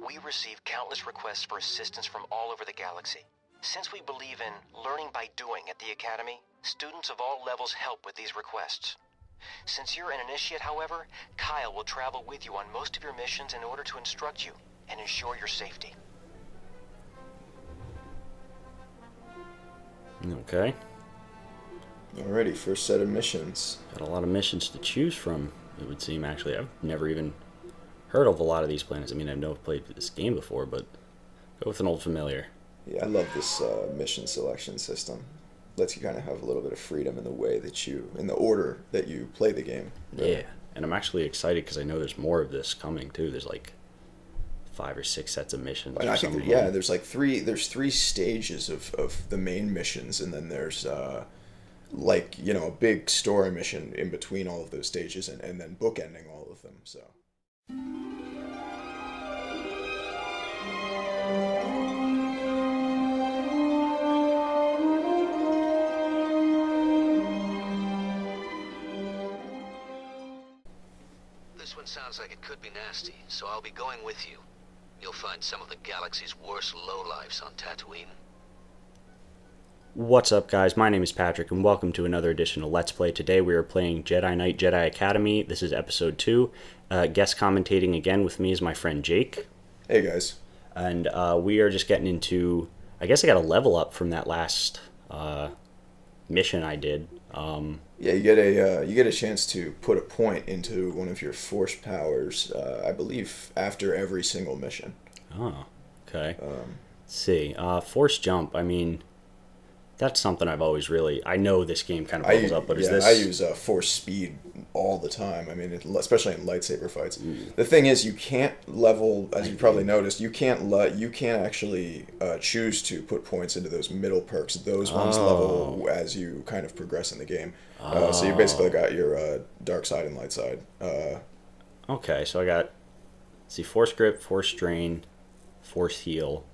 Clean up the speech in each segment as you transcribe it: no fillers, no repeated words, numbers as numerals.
We receive countless requests for assistance from all over the galaxy. Since we believe in learning by doing at the Academy, students of all levels help with these requests. Since you're an initiate, however, Kyle will travel with you on most of your missions in order to instruct you and ensure your safety. Okay. Alrighty, first set of missions. Got a lot of missions to choose from, it would seem. Actually, I've never even heard of a lot of these planets. I mean, I've never played this game before, but go with an old familiar. Yeah, I love this mission selection system. Lets you kind of have a little bit of freedom in the way that in the order that you play the game. Right? Yeah, and I'm actually excited because I know there's more of this coming too. There's like 5 or 6 sets of missions. And I think there's like three stages of the main missions, and then there's like, you know, a big story mission in between all of those stages, and then bookending all of them. So. This one sounds like it could be nasty, so I'll be going with you. You'll find some of the galaxy's worst lowlifes on Tatooine. What's up, guys? My name is Patrick, and welcome to another edition of Let's Play. Today we are playing Jedi Knight Jedi Academy. This is episode 2. Guest commentating again with me is my friend Jake. Hey, guys. And we are just getting into... I guess I got a level up from that last mission I did. Yeah, you get a chance to put a point into one of your force powers, I believe, after every single mission. Oh, okay. Let's see. Force jump, I mean, that's something I've always really... I know this game kind of bubbles up, but is this... I use force speed all the time. I mean, especially in lightsaber fights. The thing is, you can't level, as you probably noticed, you can't actually choose to put points into those middle perks. Those ones level as you kind of progress in the game. So you basically got your dark side and light side. Okay, so I got, let's see, force grip, force strain, force heal.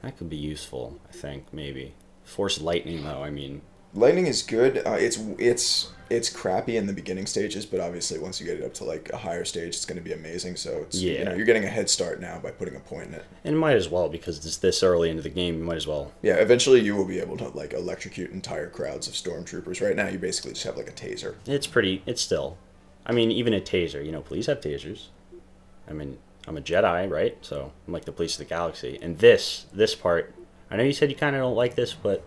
That could be useful, I think, maybe. Force lightning, though, I mean... Lightning is good. It's crappy in the beginning stages, but obviously once you get it up to like a higher stage, it's going to be amazing. So it's, you know, you're getting a head start now by putting a point in it. And might as well, because it's this early into the game, you might as well. Yeah, eventually you will be able to like electrocute entire crowds of stormtroopers. Right now you basically just have like a taser. It's still, I mean, even a taser, you know, police have tasers. I mean, I'm a Jedi, right? So I'm like the police of the galaxy. And this part, I know you said you kind of don't like this, but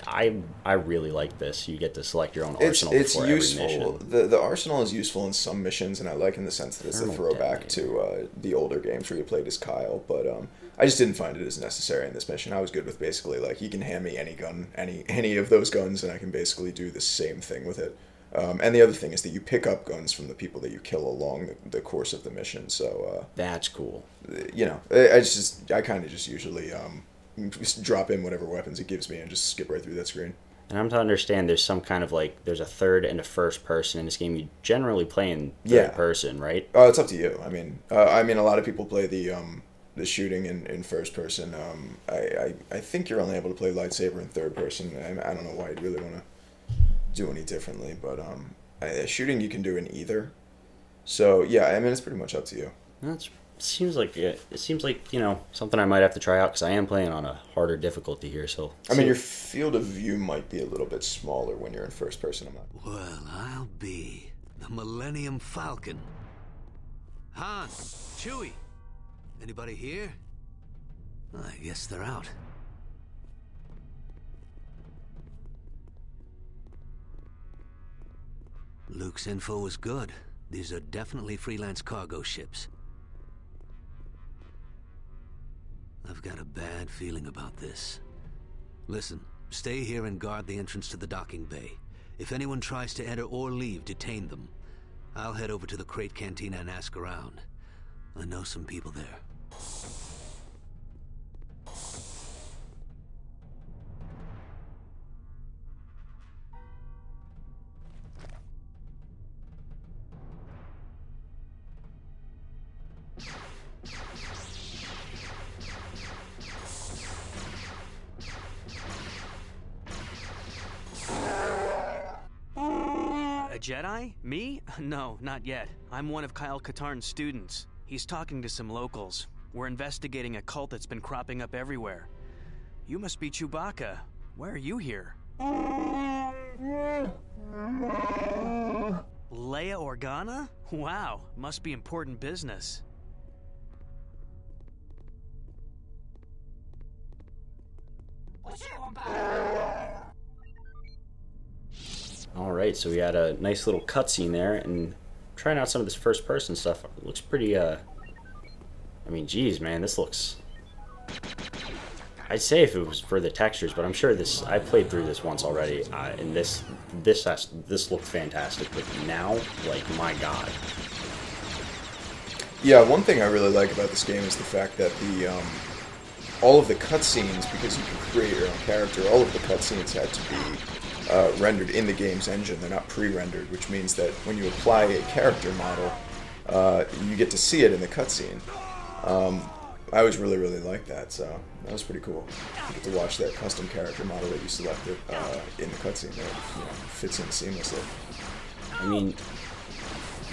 I really like this. You get to select your own arsenal before every mission. It's useful. The arsenal is useful in some missions, and I like in the sense that it's a throwback to the older games where you played as Kyle. But I just didn't find it as necessary in this mission. I was good with basically like you can hand me any gun, any of those guns, and I can basically do the same thing with it. And the other thing is that you pick up guns from the people that you kill along the course of the mission. So that's cool. You know, I kind of just usually just drop in whatever weapons it gives me and just skip right through that screen. And I'm to understand there's some kind of like there's a third and a first person in this game. You generally play in third person, right? Oh, it's up to you. I mean, a lot of people play the shooting in first person. I think you're only able to play lightsaber in third person. I don't know why you'd really want to do any differently, but shooting you can do in either. So yeah, I mean it's pretty much up to you. It seems like you know something I might have to try out because I am playing on a harder difficulty here. So I mean your field of view might be a little bit smaller when you're in first person. I'm not. Well, I'll be the Millennium Falcon. Han, Chewie, anybody here? I guess they're out. Luke's info was good. These are definitely freelance cargo ships. I've got a bad feeling about this. Listen, stay here and guard the entrance to the docking bay. If anyone tries to enter or leave, detain them. I'll head over to the Crate Cantina and ask around. I know some people there. Jedi? Me? No, not yet. I'm one of Kyle Katarn's students. He's talking to some locals. We're investigating a cult that's been cropping up everywhere. You must be Chewbacca. Why are you here? Leia Organa? Wow, must be important business. Alright, so we had a nice little cutscene there, and trying out some of this first-person stuff. It looks pretty, I mean, geez, man, this looks... I'd say if it was for the textures, but I'm sure this... I played through this once already, and this looked fantastic, but now, like, my god. Yeah, one thing I really like about this game is the fact that the, all of the cutscenes, because you can create your own character, all of the cutscenes had to be rendered in the game's engine. They're not pre-rendered, which means that when you apply a character model, you get to see it in the cutscene. I always really, really liked that, so that was pretty cool. You get to watch that custom character model that you selected in the cutscene that fits in seamlessly. I mean,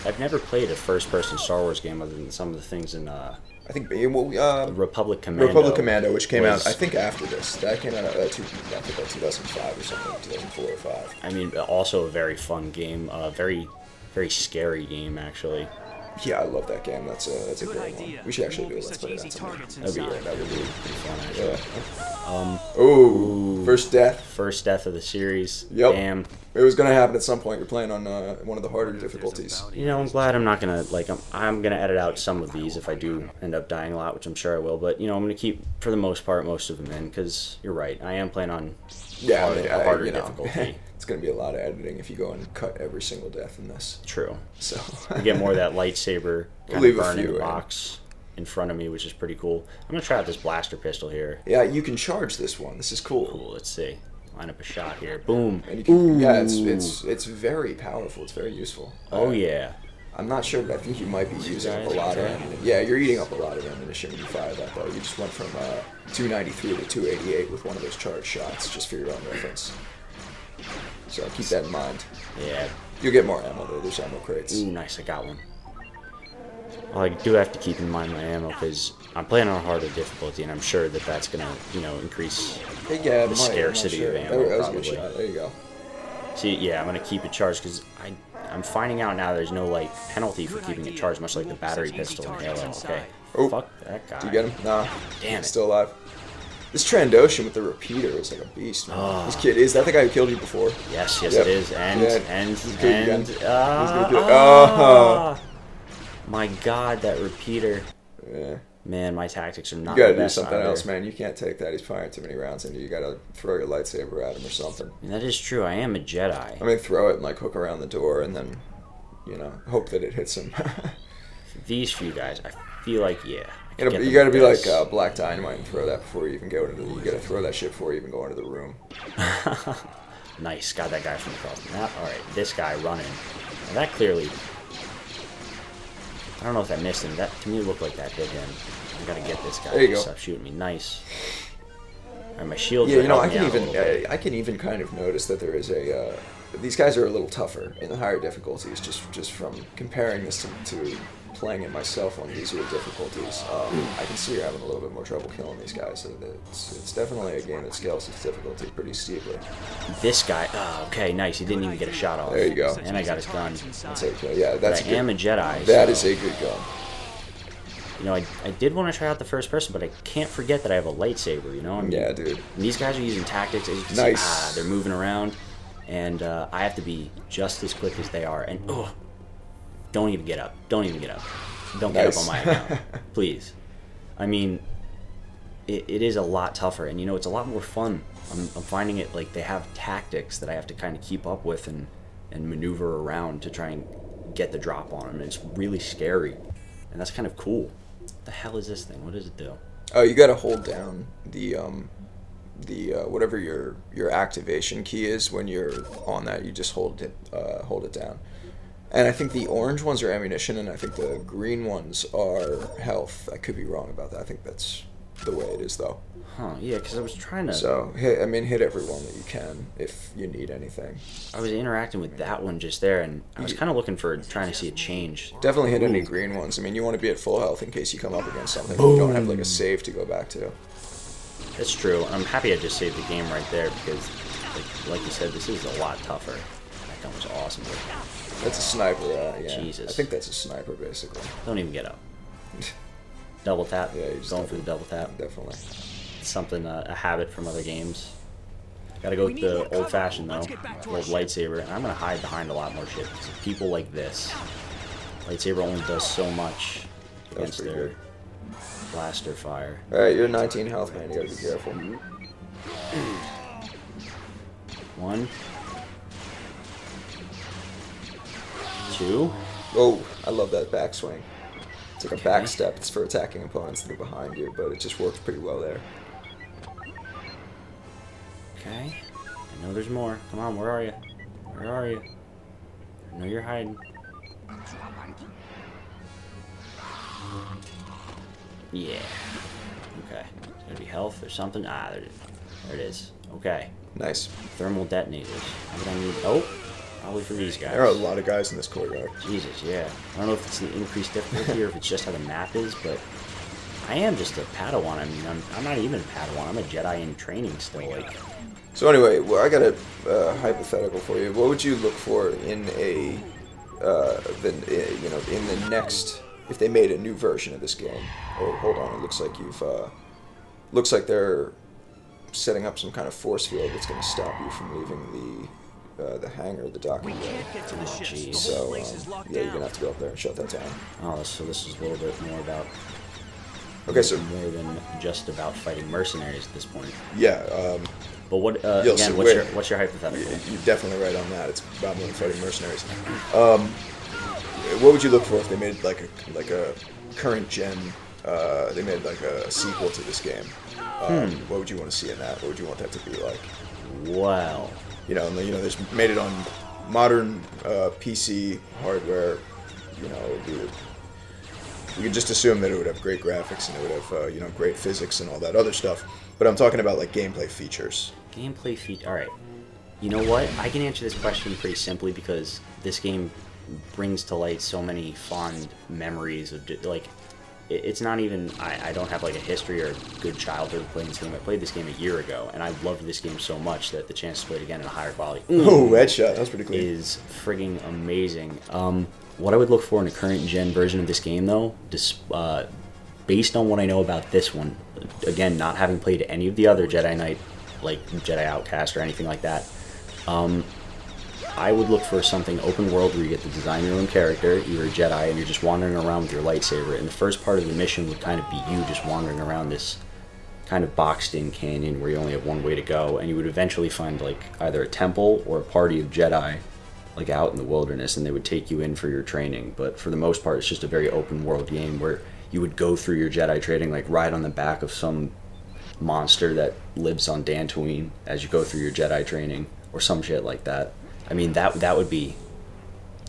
I've never played a first-person Star Wars game other than some of the things in I think Republic Commando. Republic Commando, which came out, I think, after this. That came out, I think, like 2005 or something, 2004 or 5. I mean, also a very fun game, very, very scary game, actually. Yeah, I love that game. That's a great one. We should actually do a Let's Play that sometime. That would be pretty fun, actually. Ooh, first death. First death of the series. Yep. Damn. It was gonna happen at some point. You're playing on one of the harder difficulties. You know, I'm glad I'm not gonna I'm gonna edit out some of these if I do end up dying a lot, which I'm sure I will. But I'm gonna keep for the most part most of them in because you're right. I am playing on harder difficulty. It's going to be a lot of editing if you go and cut every single death in this. True. So you get more of that lightsaber kind of burn in the box in front of me, which is pretty cool. I'm going to try out this blaster pistol here. Yeah, you can charge this one. This is cool. Cool. Let's see. Line up a shot here. Boom. And you can, yeah, it's very powerful. It's very useful. Oh, yeah. I'm not sure, but I think you might be using up a lot of ammunition. Yeah, you're eating up a lot of ammunition when you fire that, though. You just went from 293 to 288 with one of those charged shots, just for your own reference. So keep that in mind. Yeah. You'll get more ammo, though. There's ammo crates. Ooh, nice. I got one. Well, I do have to keep in mind my ammo, because I'm playing on a harder difficulty, and I'm sure that that's going to, increase the scarcity of ammo, that was probably. A good shot. There you go. See, yeah, I'm going to keep it charged, because I'm finding out now there's no, penalty for keeping it charged, much like the battery pistol in Halo. Okay. Oh. Fuck that guy. Do you get him? Nah. Damn it. He's still alive. This Trandoshan with the repeater is like a beast, man. Oh. This kid, is that the guy who killed you before? Yes, it is. My god, that repeater. Yeah. Man, my tactics are not You gotta the best do something either. else, man. You can't take that. He's firing too many rounds into you. You gotta throw your lightsaber at him or something. And that is true. I am a Jedi. I mean, throw it and hook around the door and then, hope that it hits him. These few guys, I feel like, yeah. You gotta be like Black Dynamite and throw that before you even go into the... You gotta throw that shit before you even go into the room. Nice. Got that guy from across the map. Alright, this guy running. Now that clearly... I don't know if that missed him. That, to me, looked like that hit him. I gotta get this guy. There you go. Stop shooting me. Nice. Alright, my shield's I can even kind of notice that there is a... these guys are a little tougher in the higher difficulties, just from comparing this to playing it myself on easier difficulties. I can see you're having a little bit more trouble killing these guys. It's definitely a game that scales its difficulty pretty steeply. This guy, okay, nice. He didn't even get a shot off. There you go. And I got his gun. That's okay. Yeah, that's I am a Jedi. That is a good gun. I did want to try out the first person, but I can't forget that I have a lightsaber, Yeah, dude. And these guys are using tactics. As you can see, they're moving around. And I have to be just as quick as they are. And, don't even get up. Don't even get up. Don't get up on my account. Please. I mean, it is a lot tougher. And, it's a lot more fun. I'm finding it like they have tactics that I have to kind of keep up with and maneuver around to try and get the drop on them. And it's really scary. And that's kind of cool. What the hell is this thing? What does it do? Oh, you gotta hold down the whatever your activation key is when you're on that. You just hold it down. And I think the orange ones are ammunition, and I think the green ones are health. I could be wrong about that. I think that's the way it is, though. Huh, yeah, because I was trying to... So, hit every one that you can if you need anything. I was interacting with that one just there, and I was kind of looking for, trying to see a change. Definitely hit any green ones. I mean, you want to be at full health in case you come up against something you don't have, like, a save to go back to. That's true. I'm happy I just saved the game right there, because, like you said, this is a lot tougher. That gun was awesome. That's a sniper, yeah. Jesus. I think that's a sniper, basically. Don't even get up. Double tap. Yeah, you're going for the double tap. Definitely. It's something, a habit from other games. Gotta go with the old-fashioned, though. Old lightsaber. And I'm gonna hide behind a lot more shit. Because of people like this. Lightsaber only does so much against their blaster fire. Alright, you're 19 health, man. You gotta be careful. 1, 2. Oh, I love that backswing. It's like a back step. It's for attacking opponents that are behind you, but it just works pretty well there. Okay. I know there's more. Come on, where are you? Where are you? I know you're hiding. Yeah. Okay. It's gonna be health or something. Ah, there it is. Okay. Nice. Thermal detonators. What do I need? Oh, probably for these guys. There are a lot of guys in this courtyard. Jesus, yeah. I don't know if it's the increased difficulty or if it's just how the map is, but I am just a Padawan. I mean, I'm not even a Padawan. I'm a Jedi in training still. Like. So anyway, well, I got a hypothetical for you. What would you look for in a, in the next, if they made a new version of this game? Oh, hold on. It looks like looks like they're setting up some kind of force field that's going to stop you from leaving the hangar, the docking bay. Oh, jeez. So, yeah, you're going to have to go up there and shut that down. Oh, so this is a little bit more about... Okay, so... More than just about fighting mercenaries at this point. Yeah, but what, again, so what's your hypothetical? You're definitely right on that. It's about more than fighting mercenaries. What would you look for if they made like a current gen? They made like a sequel to this game. What would you want to see in that? What would you want that to be like? Wow. There's made it on modern PC hardware. We could just assume that it would have great graphics and it would have great physics and all that other stuff. But I'm talking about like gameplay features. Gameplay feature. All right. You know what? I can answer this question pretty simply because this game brings to light so many fond memories of like. It's not even. I don't have like a history or a good childhood playing this game. I played this game a year ago, and I loved this game so much that the chance to play it again in a higher quality. Oh, headshot! That's pretty cool. Is frigging amazing. What I would look for in a current gen version of this game, though, based on what I know about this one, again, not having played any of the other Jedi Knight, like Jedi Outcast or anything like that, I would look for something open world where you get to design your own character. You're a Jedi and you're just wandering around with your lightsaber. And the first part of the mission would kind of be you just wandering around this kind of boxed-in canyon where you only have one way to go. And you would eventually find like either a temple or a party of Jedi like out in the wilderness, and they would take you in for your training. But for the most part, it's just a very open world game where you would go through your Jedi training, like ride on the back of some monster that lives on Tatooine as you go through your Jedi training or some shit like that. I mean, that would be,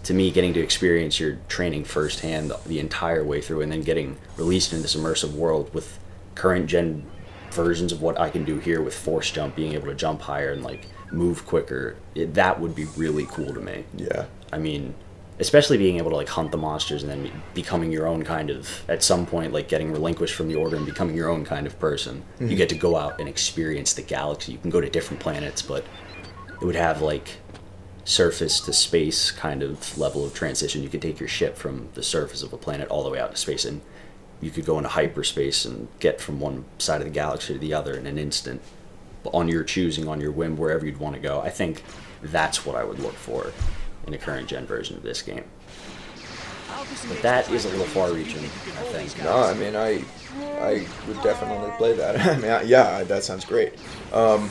to me, getting to experience your training firsthand the entire way through, and then getting released into this immersive world with current gen versions of what I can do here with force jump, being able to jump higher and like move quicker. That would be really cool to me. Yeah. I mean, especially being able to like hunt the monsters and then becoming your own kind of, at some point, like getting relinquished from the Order and becoming your own kind of person. Mm-hmm. You get to go out and experience the galaxy. You can go to different planets, but it would have like surface to space kind of level of transition. You could take your ship from the surface of a planet all the way out to space, and you could go into hyperspace and get from one side of the galaxy to the other in an instant, on your choosing, on your whim, wherever you'd want to go. I think that's what I would look for in a current gen version of this game. But that is a little far-reaching, I think. No, I mean, I would definitely play that. I mean, yeah, that sounds great. I'm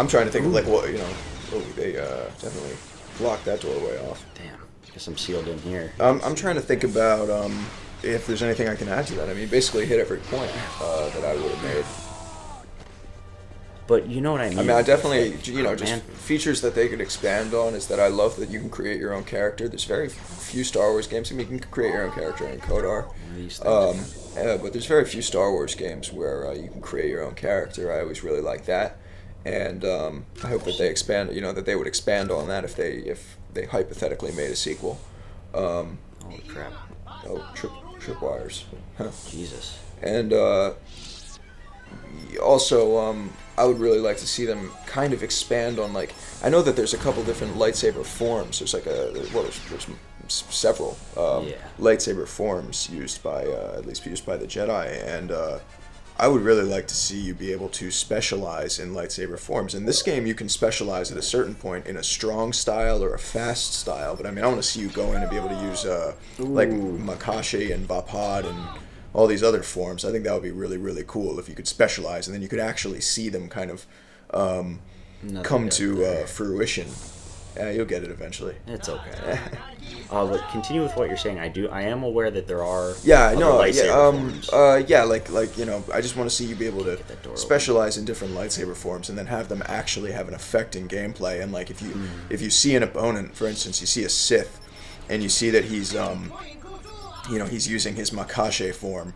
trying to think of like what they definitely blocked that doorway off. Damn, guess I'm sealed in here. I'm trying to think about if there's anything I can add to that. I mean, basically hit every point that I would have made. But you know what I mean? I mean, I definitely, you know, Oh, just man. features that they could expand on is that I love that you can create your own character. There's very few Star Wars games. I mean, you can create your own character in KOTOR. These things. But there's very few Star Wars games where you can create your own character. I always really like that. And I hope that they expand, you know, that they would expand on that if they hypothetically made a sequel. Holy crap. Oh, tripwires. Huh. Jesus. And also, I would really like to see them kind of expand on, like, I know that there's a couple different lightsaber forms. There's like there's several lightsaber forms used by, at least used by the Jedi, and I would really like to see you be able to specialize in lightsaber forms. In this game, you can specialize at a certain point in a strong style or a fast style, but I mean, I want to see you go in and be able to use, like, Makashi and Vapad and all these other forms. I think that would be really, really cool if you could specialize, and then you could actually see them kind of come to fruition. Yeah, you'll get it eventually. It's okay. But continue with what you're saying. I am aware that there are forms. Like you know, I just want to see you be able to specialize in different lightsaber forms and then have them actually have an effect in gameplay. And like if you see an opponent, for instance, you see a Sith, and you see that he's you know, he's using his Makashi form,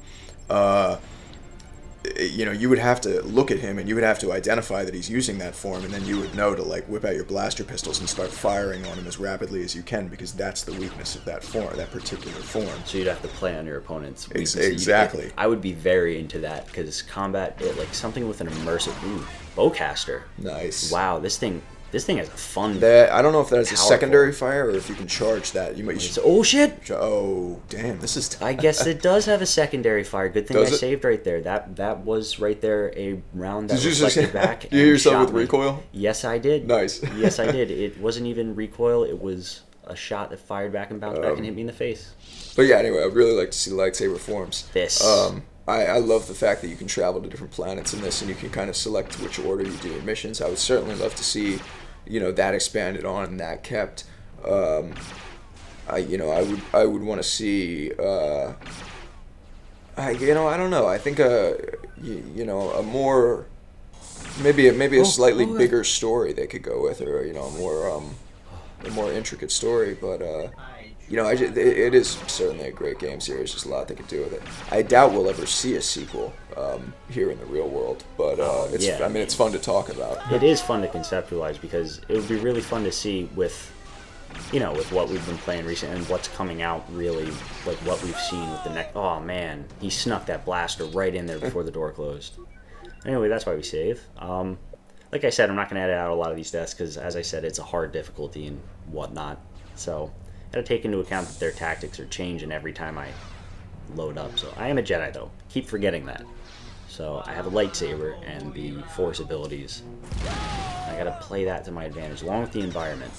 you know, you would have to look at him and you would have to identify that he's using that form, and then you would know to, like, whip out your blaster pistols and start firing on him as rapidly as you can, because that's the weakness of that form, that particular form. So you'd have to play on your opponent's weaknesses. Exactly. I would be very into that, because combat, like something with an immersive bowcaster. Nice. Wow, this thing has a fun. I don't know if that is a powerful secondary fire or if you can charge that. You should, oh shit! Oh damn! This is. I guess it does have a secondary fire. Good thing Does I it? saved right there. That was right there a round that reflected back. You hear yourself shot with me. recoil? Yes, I did. Nice. Yes, I did. It wasn't even recoil. It was a shot that fired back and bounced back and hit me in the face. But yeah, anyway, I'd really like to see lightsaber forms. This. I love the fact that you can travel to different planets in this, and you can kind of select which order you do your missions. I would certainly love to see, you know, that expanded on and that kept. I would want to see. I don't know. I think you know, a more maybe a slightly bigger story they could go with, or you know, a more intricate story. But you know, it is certainly a great game series. There's a lot they could do with it. I doubt we'll ever see a sequel here in the real world, but I mean, it's fun to talk about. It is fun to conceptualize, because it would be really fun to see with, you know, with what we've been playing recently and what's coming out, really, like what we've seen with the next. Oh man, he snuck that blaster right in there before the door closed. Anyway, that's why we save. Like I said, I'm not going to edit out a lot of these deaths because, as I said, it's a hard difficulty and whatnot. So, got to take into account that their tactics are changing every time I load up. So, I am a Jedi, though. Keep forgetting that. So, I have a lightsaber and the Force abilities. I got to play that to my advantage, along with the environment.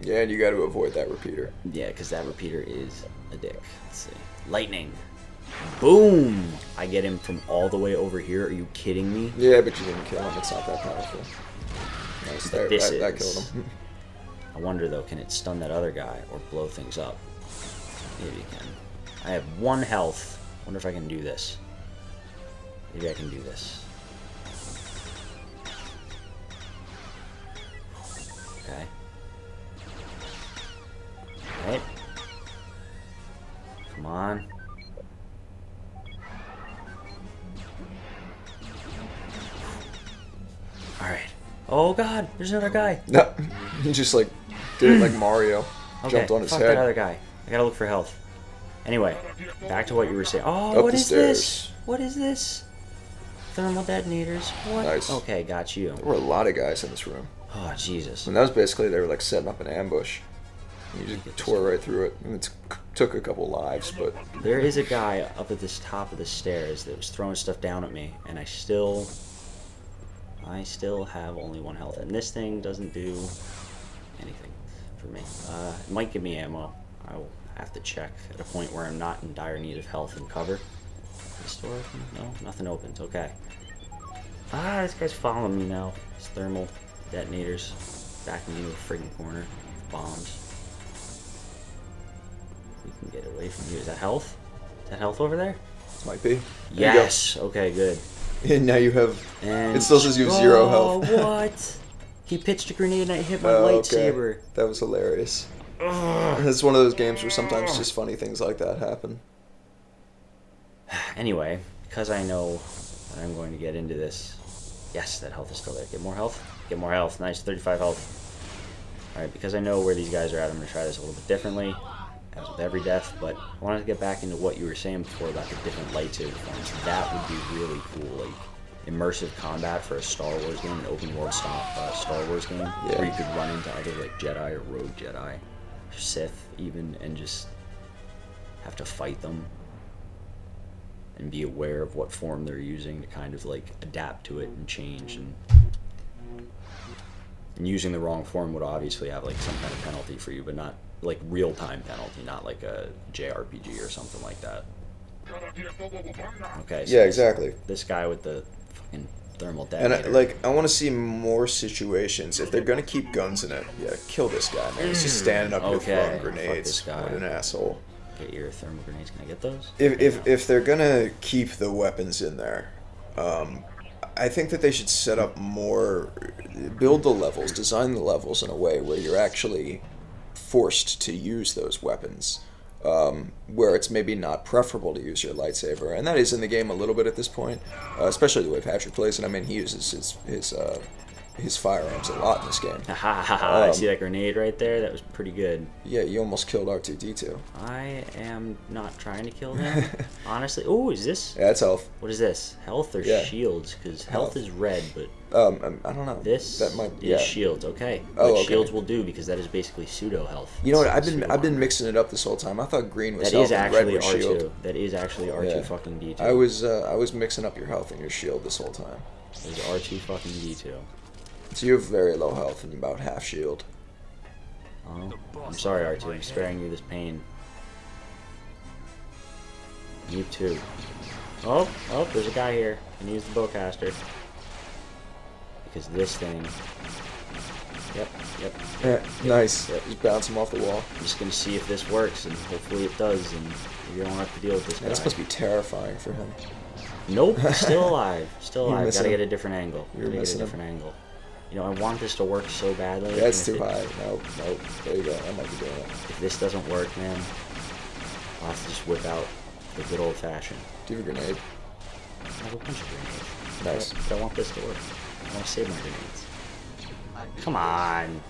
Yeah, and you got to avoid that repeater. Yeah, because that repeater is a dick. Let's see. Lightning. Boom! I get him from all the way over here. Are you kidding me? Yeah, but you didn't kill him. It's not that powerful. Nice. That killed him. I wonder, though, can it stun that other guy or blow things up? Maybe it can. I have 1 health. Wonder if I can do this. Maybe I can do this. Okay. Alright. Come on. Alright. Oh god, there's another guy. No, he just like did it like Mario. Okay, Jumped on his fuck head. that other guy. I gotta look for health. Anyway, back to what you were saying. Oh, Up what the is stairs. this? What is this? Thermal detonators. What? Nice. Okay, got you. There were a lot of guys in this room. Oh, Jesus. And that was basically, they were like setting up an ambush. You just tore right through it. And it took a couple lives, but... There is a guy up at this top of the stairs that was throwing stuff down at me, and I still have only 1 health. And this thing doesn't do anything for me. It might give me ammo. I'll have to check at a point where I'm not in dire need of health and cover. Is this door open? No, nothing opens. Okay. Ah, this guy's following me now. His thermal detonators backing me into a friggin' corner. Bombs. We can get away from you. Is that health? Is that health over there? Might be. Yes. Okay, good. And now you have... And it still says you have 0 health. What? He pitched a grenade and I hit my Okay. lightsaber. That was hilarious. It's one of those games where sometimes just funny things like that happen. Anyway, because I know that I'm going to get into this. Yes, that health is still there. Get more health. Get more health. Nice, 35 health. Alright, because I know where these guys are at, I'm going to try this a little bit differently, as with every death, but I wanted to get back into what you were saying before about the different lightsaber forms. That would be really cool, like immersive combat for a Star Wars game, an open world Star Wars game, where you could run into other like Jedi or Rogue Jedi, or Sith even, and just have to fight them and be aware of what form they're using to kind of like adapt to it and change. And using the wrong form would obviously have like some kind of penalty for you, but not like real-time penalty, not like a JRPG or something like that. Okay. So yeah, exactly. This guy with the fucking thermal And detonator. I want to see more situations. If they're gonna keep guns in it, yeah, kill this guy, man. He's just standing up here throwing Fuck grenades. this guy. What an asshole. Get your thermal grenades. Can I get those? If they're gonna keep the weapons in there, I think that they should set up more, build the levels, design the levels in a way where you're actually forced to use those weapons, where it's maybe not preferable to use your lightsaber, and that is in the game a little bit at this point, especially the way Patrick plays it. I mean, he uses his firearms a lot in this game. I see that grenade right there. That was pretty good. Yeah, you almost killed R2-D2. I am not trying to kill him, honestly. Oh, is this? Yeah, that's health. What is this? Health or Yeah. shields? Because health is red, but I don't know. this that might is shields. Okay. Oh, What okay. shields will do, because that is basically pseudo health. You know what? I've Pseudo been armor. mixing it up this whole time. I thought green was That health is and red actually was shield. R2. That is actually R2 Yeah. fucking D2. I was mixing up your health and your shield this whole time. It was R2 fucking D2. So you have very low health and about half shield. Oh, I'm sorry, R2. I'm sparing you this pain. You too. Oh, there's a guy here. Can use the bowcaster. Because this thing... Yep. Yeah, nice. Yep. Just bounce him off the wall. I'm just gonna see if this works, and hopefully it does, and you don't have to deal with this guy. Yeah, this must be terrifying for him. Nope, still alive. Still You're alive. missing Gotta him. get a different angle. You're Gotta get a missing him. different angle. You know, I want this to work so badly. Yeah, it's and too if high. Nope. There you go. I might be doing it. If this doesn't work, man, I'll have to just whip out the good old fashioned. Do you have a grenade? I have a bunch of grenades. Nice. But I want this to work. I want to save my grenades. Come on.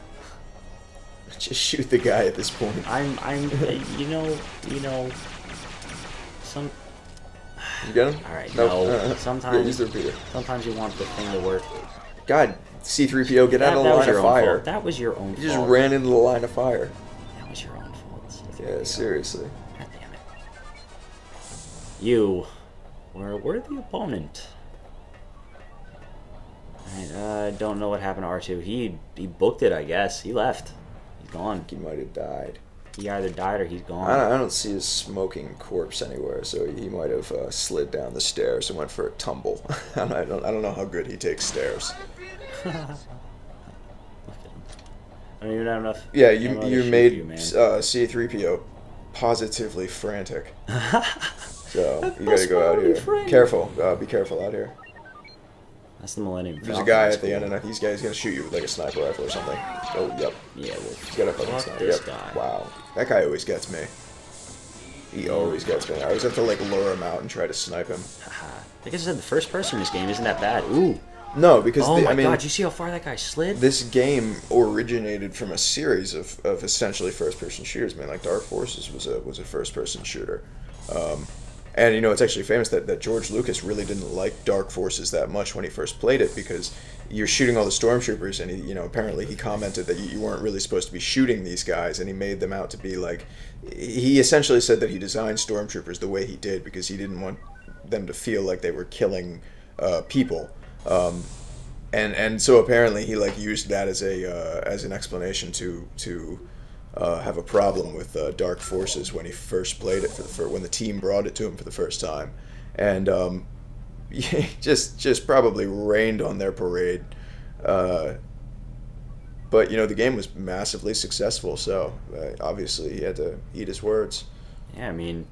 Just shoot the guy at this point. I'm, you know, some... You get him? Alright, Nope. no. Yeah, Sometimes, use the repeater. sometimes you want the thing to work. God, C-3PO, get out of the That was line of your own fire. fault. That was your own fault. You just ran into the line of fire. That was your own fault. Yeah, seriously. God damn it. You were a worthy opponent. Alright, I don't know what happened to R2. He booked it, I guess. He left. He's gone. He might have died. He either died or he's gone. I don't see his smoking corpse anywhere, so he might have slid down the stairs and went for a tumble. I don't know how good he takes stairs. Look at him. I don't even have enough. Yeah, ammo to you shoot made you, man. C-3PO positively frantic. So you gotta go out why are we here. frantic? Careful. Be careful out here. That's the Millennium There's a Falcon, guy that's at the cool. end, and these guys gonna shoot you with like a sniper rifle or something. Oh, yep. Yeah, well, He's got a fucking fuck sniper. this Yep. guy. Wow, that guy always gets me. He always gets me. I always have to like lure him out and try to snipe him. Haha. Like I said, the first person in this game isn't that bad. Ooh. No, because Oh my I mean, god, you see how far that guy slid? this game originated from a series of essentially first-person shooters. Man, like Dark Forces was a first-person shooter, and you know it's actually famous that George Lucas really didn't like Dark Forces that much when he first played it, because you're shooting all the stormtroopers, and he apparently he commented that you weren't really supposed to be shooting these guys, and he made them out to be like, he essentially said that he designed stormtroopers the way he did because he didn't want them to feel like they were killing people. And so apparently he like used that as an explanation to have a problem with Dark Forces when he first played it when the team brought it to him for the first time, and just probably rained on their parade. But the game was massively successful, so obviously he had to eat his words. Yeah, I mean,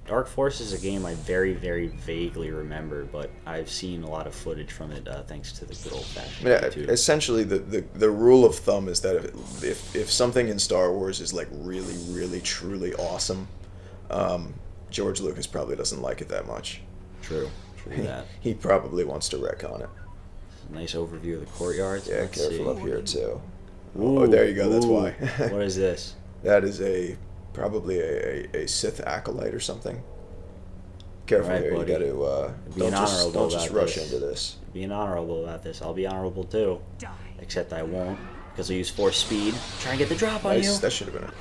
Dark Force is a game I very, very vaguely remember, but I've seen a lot of footage from it thanks to the good old-fashioned YouTube. Essentially, the rule of thumb is that if something in Star Wars is like really, really, truly awesome, George Lucas probably doesn't like it that much. True that. He probably wants to wreck on it. Nice overview of the courtyards. Yeah, Let's careful see. up here too. Ooh, Oh, there you go. That's ooh. why. What is this? That is probably a Sith acolyte or something. Careful All right, here. buddy. You got to Being honorable don't just about rush this. into this. Being honorable about this. I'll be honorable too. Except I won't, because I'll use force speed. Try and get the drop on you. Nice. That should have been it.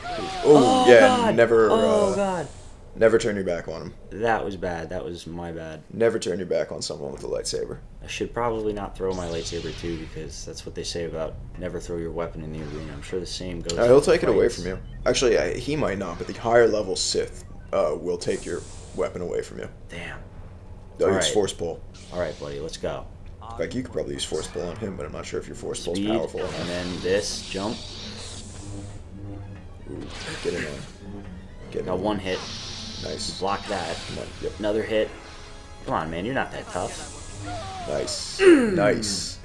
Oh, yeah. God. Never. Oh, God. Never turn your back on him. That was bad. That was my bad. Never turn your back on someone with a lightsaber. I should probably not throw my lightsaber too, because that's what they say about never throw your weapon in the arena. I'm sure the same goes. He'll for take it away fights. from you. Actually, he might not, but the higher level Sith will take your weapon away from you. Damn. They'll use Alright. force pull. All right, buddy. Let's go. In fact, you could probably use force pull on him, but I'm not sure if your force pull is Speed, powerful and enough. then this jump. Ooh, get in there. Get in Got there. one hit. Nice. Block that. Come on. Yep. Another hit. Come on, man. You're not that tough. Nice. Nice.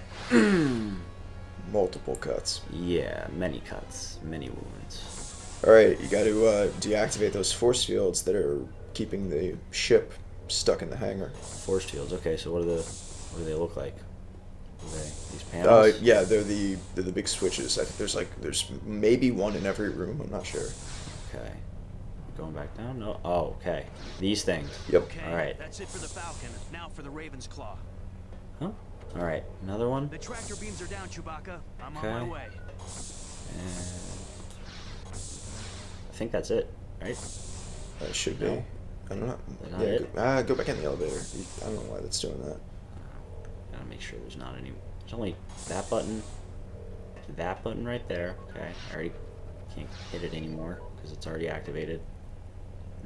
Multiple cuts. Yeah, many cuts, many wounds. Alright, you got to deactivate those force fields that are keeping the ship stuck in the hangar. Force fields. Okay, so what do they look like? Are they these panels? Yeah, they're the big switches. I think there's maybe one in every room. I'm not sure. Okay. Going back down? No. Oh, okay. These things. Yep. Okay, All right. that's it for the Falcon. Now for the Raven's Claw. Huh? All right. Another one. The tractor beams are down, Chewbacca. I'm Okay. on my way. And I think that's it, right? That should be. No. I don't know. Is that Yeah, it? go back in the elevator. I don't know why that's doing that. Gotta make sure there's not any. There's only that button right there. Okay. I already can't hit it anymore because it's already activated.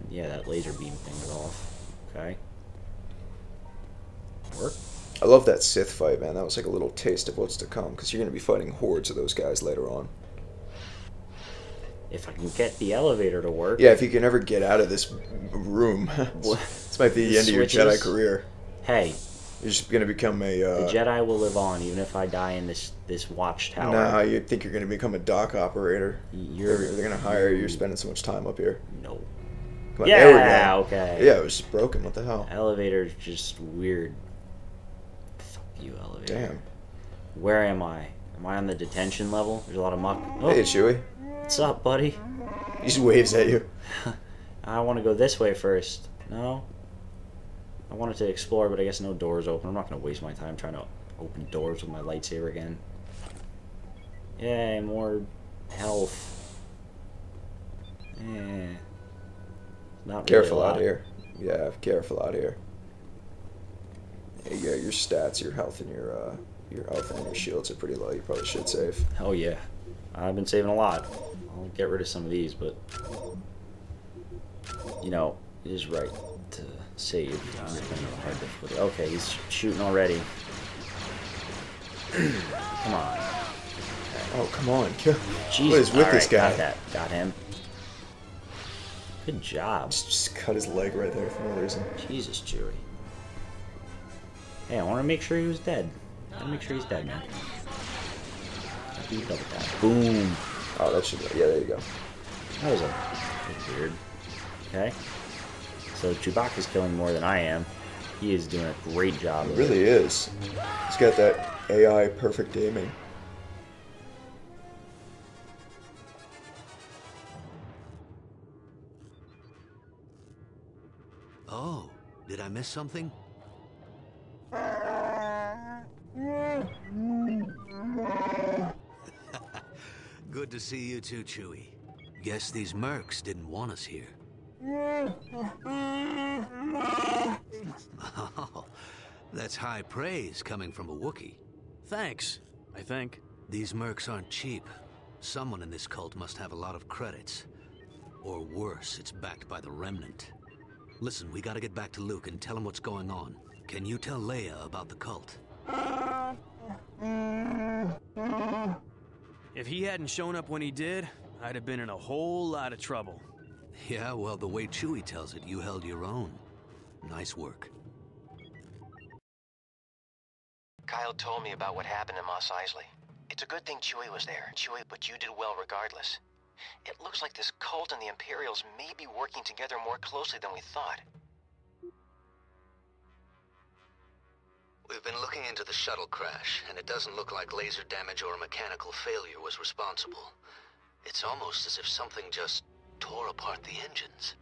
And yeah, that laser beam thing is off. Okay. Work. I love that Sith fight, man. That was like a little taste of what's to come, because you're going to be fighting hordes of those guys later on. If I can get the elevator to work. Yeah, if you can ever get out of this room, this might be the end of your Jedi career. Hey, You're just going to become a... the Jedi will live on even if I die in this watchtower. Nah, you think you're going to become a dock operator. You're They're going to hire you. You're spending so much time up here. no. Come on, Yeah, there we go. okay. Yeah, it was just broken. What the hell? Elevator's just weird. Fuck you, elevator. Damn. Where am I? Am I on the detention level? There's a lot of muck. Oh, Hey, Chewie. what's up, buddy? He just waves at you. I want to go this way first. No? I wanted to explore, but I guess no doors open. I'm not going to waste my time trying to open doors with my lightsaber again. Yay, more health. Eh. Not really Careful a lot. out here. Yeah, careful out here. Yeah, your stats, your health, and your health and your shields are pretty low. You probably should save. Oh yeah, I've been saving a lot. I'll get rid of some of these, but you know, it is right to save. I'm just gonna have a hard difficulty. Okay, he's shooting already. Come on. Oh, come on. Kill. Jesus. What is with this Alright, guy? Got that. Got him. Good job. Just cut his leg right there for no reason. Jesus, Chewie. Hey, I want to make sure he was dead. Gotta make sure he's dead, man. Double tap. Boom. Oh, that should. Yeah, there you go. That was weird. Okay. So Chewbacca's killing more than I am. He is doing a great job. It of really is. He's got that AI perfect aiming. Oh, did I miss something? Good to see you too, Chewie. Guess these mercs didn't want us here. Oh, that's high praise coming from a Wookiee. Thanks, I think. These mercs aren't cheap. Someone in this cult must have a lot of credits. Or worse, it's backed by the Remnant. Listen, we gotta get back to Luke and tell him what's going on. Can you tell Leia about the cult? If he hadn't shown up when he did, I'd have been in a whole lot of trouble. Yeah, well, the way Chewie tells it, you held your own. Nice work. Kyle told me about what happened in Mos Eisley. It's a good thing Chewie was there, but you did well regardless. It looks like this cult and the Imperials may be working together more closely than we thought. We've been looking into the shuttle crash, and it doesn't look like laser damage or mechanical failure was responsible. It's almost as if something just tore apart the engines.